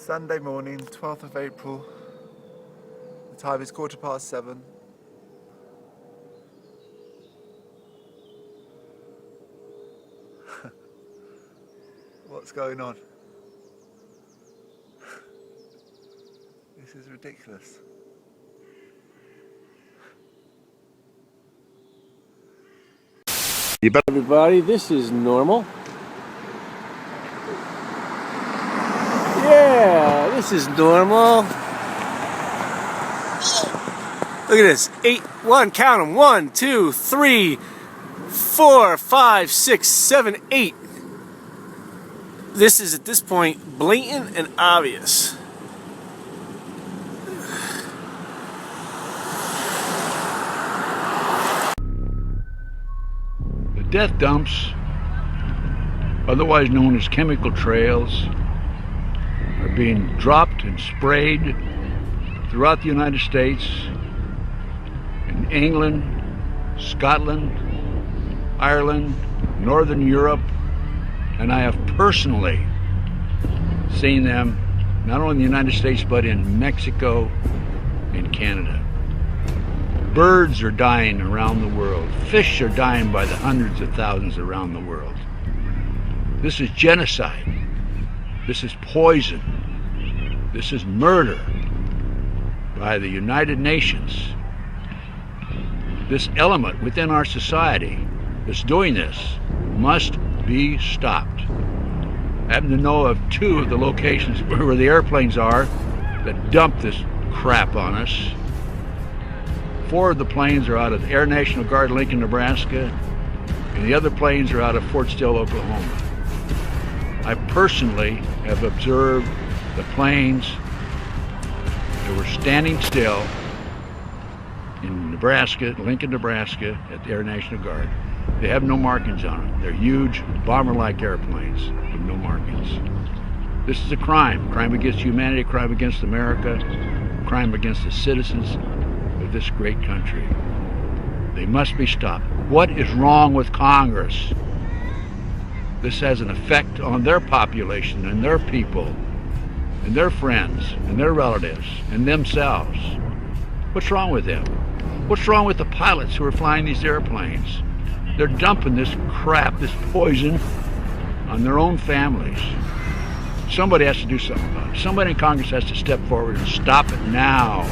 Sunday morning, 12th of April. The time is 7:15. What's going on? This is ridiculous. Everybody, this is normal. Yeah, this is normal. Look at this. 8, 1, count them. 1, 2, 3, 4, 5, 6, 7, 8. This is at this point blatant and obvious. The death dumps, otherwise known as chemical trails, are being dropped and sprayed throughout the United States, in England, Scotland, Ireland, Northern Europe, and I have personally seen them not only in the United States but in Mexico and Canada. Birds are dying around the world. Fish are dying by the hundreds of thousands around the world. This is genocide. This is poison. This is murder by the United Nations. This element within our society that's doing this must be stopped. I happen to know of 2 of the locations where the airplanes are that dump this crap on us. 4 of the planes are out of Air National Guard, Lincoln, Nebraska, and the other planes are out of Fort Still, Oklahoma. I personally have observed the planes that were standing still in Nebraska, Lincoln, Nebraska, at the Air National Guard. They have no markings on them. They're huge, bomber-like airplanes with no markings. This is a crime. Crime against humanity, crime against America, crime against the citizens of this great country. They must be stopped. What is wrong with Congress? This has an effect on their population and their people and their friends and their relatives and themselves. What's wrong with them? What's wrong with the pilots who are flying these airplanes? They're dumping this crap, this poison, on their own families. Somebody has to do something about it. Somebody in Congress has to step forward and stop it now.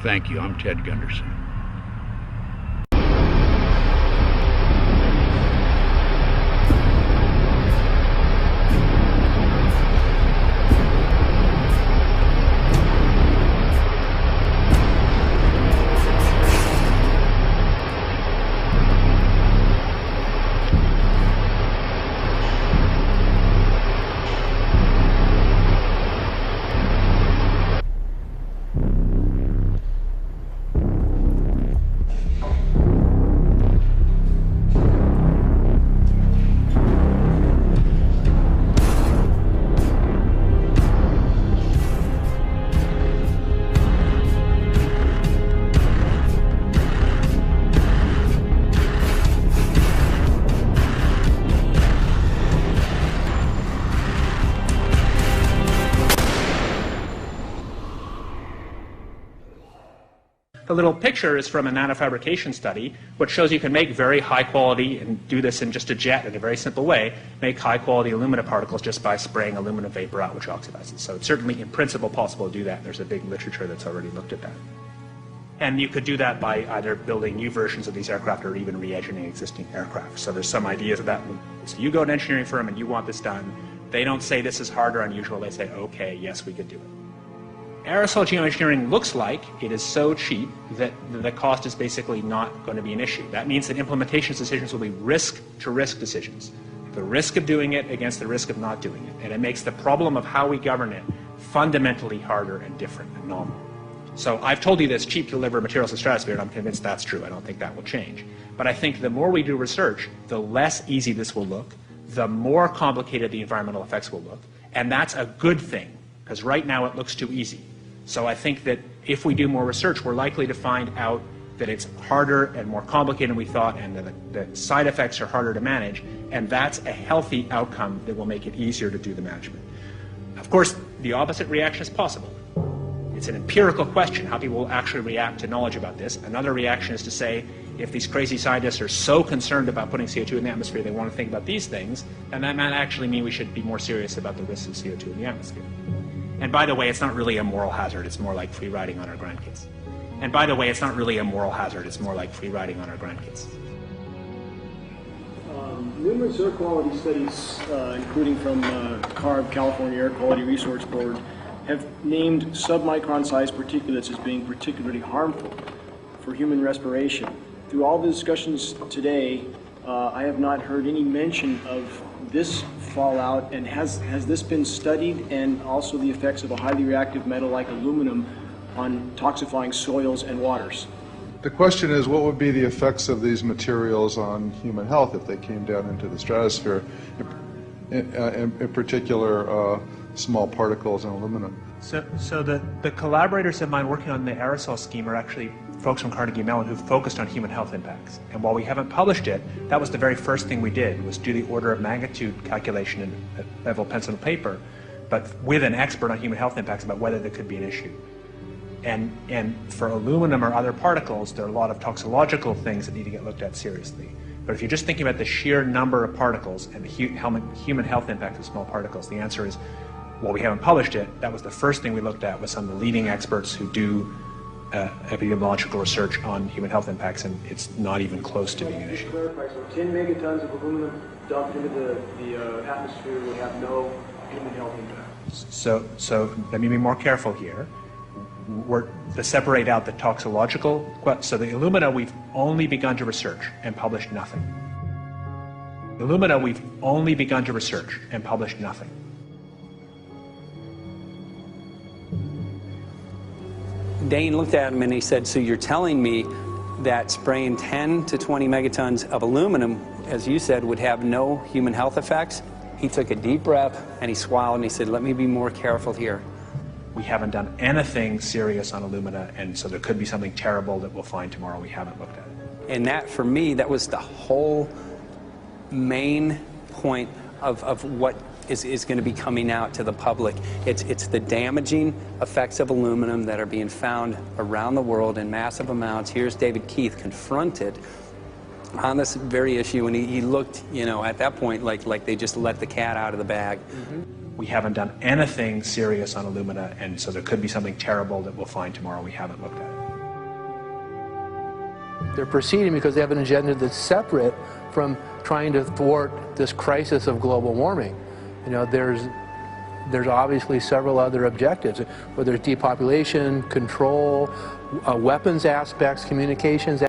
Thank you. I'm Ted Gunderson. The little picture is from a nanofabrication study, which shows you can make very high quality, and do this in just a jet in a very simple way, make high quality alumina particles just by spraying aluminum vapor out, which oxidizes. So it's certainly in principle possible to do that. There's a big literature that's already looked at that. And you could do that by either building new versions of these aircraft or even re-engineering existing aircraft. So there's some ideas of that. So you go to an engineering firm and you want this done. They don't say this is hard or unusual. They say, okay, yes, we could do it. Aerosol geoengineering looks like it is so cheap that the cost is basically not going to be an issue. That means that implementation decisions will be risk-to-risk decisions. The risk of doing it against the risk of not doing it. And it makes the problem of how we govern it fundamentally harder and different and novel. So I've told you that it's cheap to deliver materials to the stratosphere, and I'm convinced that's true. I don't think that will change. But I think the more we do research, the less easy this will look, the more complicated the environmental effects will look. And that's a good thing, because right now it looks too easy. So I think that if we do more research, we're likely to find out that it's harder and more complicated than we thought, and that the side effects are harder to manage, and that's a healthy outcome that will make it easier to do the management. Of course, the opposite reaction is possible. It's an empirical question how people will actually react to knowledge about this. Another reaction is to say, if these crazy scientists are so concerned about putting CO2 in the atmosphere, they want to think about these things, then that might actually mean we should be more serious about the risks of CO2 in the atmosphere. And by the way, it's not really a moral hazard, it's more like free riding on our grandkids. And by the way, it's not really a moral hazard, it's more like free riding on our grandkids. Numerous air quality studies, including from CARB, California Air Quality Resource Board, have named submicron-sized particulates as being particularly harmful for human respiration. Through all the discussions today, I have not heard any mention of this fallout, and has this been studied, and also the effects of a highly reactive metal like aluminum on toxifying soils and waters? The question is, what would be the effects of these materials on human health if they came down into the stratosphere, in particular small particles and aluminum? So the collaborators of mine working on the aerosol scheme are actually folks from Carnegie Mellon who've focused on human health impacts. And while we haven't published it, that was the very first thing we did, was do the order of magnitude calculation in level pencil and paper, but with an expert on human health impacts about whether there could be an issue. And for aluminum or other particles, there are a lot of toxicological things that need to get looked at seriously. But if you're just thinking about the sheer number of particles and the human health impact of small particles, the answer is, well, we haven't published it. That was the first thing we looked at with some of the leading experts who do epidemiological research on human health impacts, and it's not even close to being an issue. To clarify, so 10 megatons of aluminum dumped into the atmosphere would have no human health impact? So let me be more careful here. We're to separate out the toxicological. So the alumina, we've only begun to research and published nothing. Alumina, we've only begun to research and published nothing. Dane looked at him and he said, so you're telling me that spraying 10 to 20 megatons of aluminum, as you said, would have no human health effects? He took a deep breath and he swallowed and he said, let me be more careful here. We haven't done anything serious on alumina, and so there could be something terrible that we'll find tomorrow we haven't looked at. And that, for me, that was the whole main point of what is going to be coming out to the public. It's the damaging effects of aluminum that are being found around the world in massive amounts. Here's David Keith confronted on this very issue, and he looked, you know, at that point like they just let the cat out of the bag. We haven't done anything serious on alumina, and so there could be something terrible that we'll find tomorrow we haven't looked at. They're proceeding because they have an agenda that's separate from trying to thwart this crisis of global warming. You know, there's obviously several other objectives, whether it's depopulation, control, weapons aspects, communications